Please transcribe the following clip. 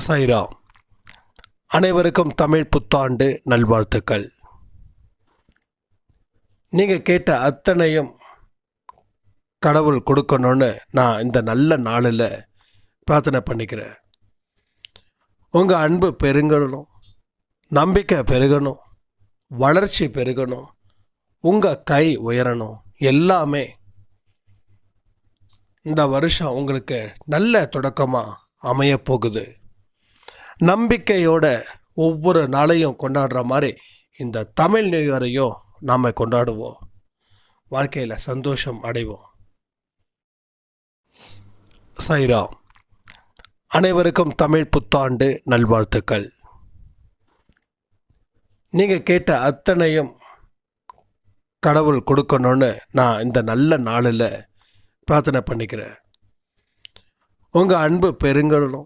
சாய்ராம். அனைவருக்கும் தமிழ் புத்தாண்டு நல்வாழ்த்துக்கள். நீங்கள் கேட்ட அத்தனையும் கடவுள் கொடுக்கணும்னு நான் இந்த நல்ல நாளில் பிரார்த்தனை பண்ணிக்கிறேன். உங்கள் அன்பு பெருகணும், நம்பிக்கை பெருகணும், வளர்ச்சி பெருகணும், உங்கள் கை உயரணும். எல்லாமே இந்த வருஷம் உங்களுக்கு நல்ல தொடக்கமாக அமையப்போகுது. நம்பிக்கையோட ஒவ்வொரு நாளையும் கொண்டாடுற மாதிரி இந்த தமிழ் நியூ இயரையும் நாம் கொண்டாடுவோம். வாழ்க்கையில் சந்தோஷம் அடைவோம். சாய்ராம். அனைவருக்கும் தமிழ் புத்தாண்டு நல்வாழ்த்துக்கள். நீங்கள் கேட்ட அத்தனையும் கடவுள் கொடுக்கணும்னு நான் இந்த நல்ல நாளில் பிரார்த்தனை பண்ணிக்கிறேன். உங்கள் அன்பு பெருகணும்,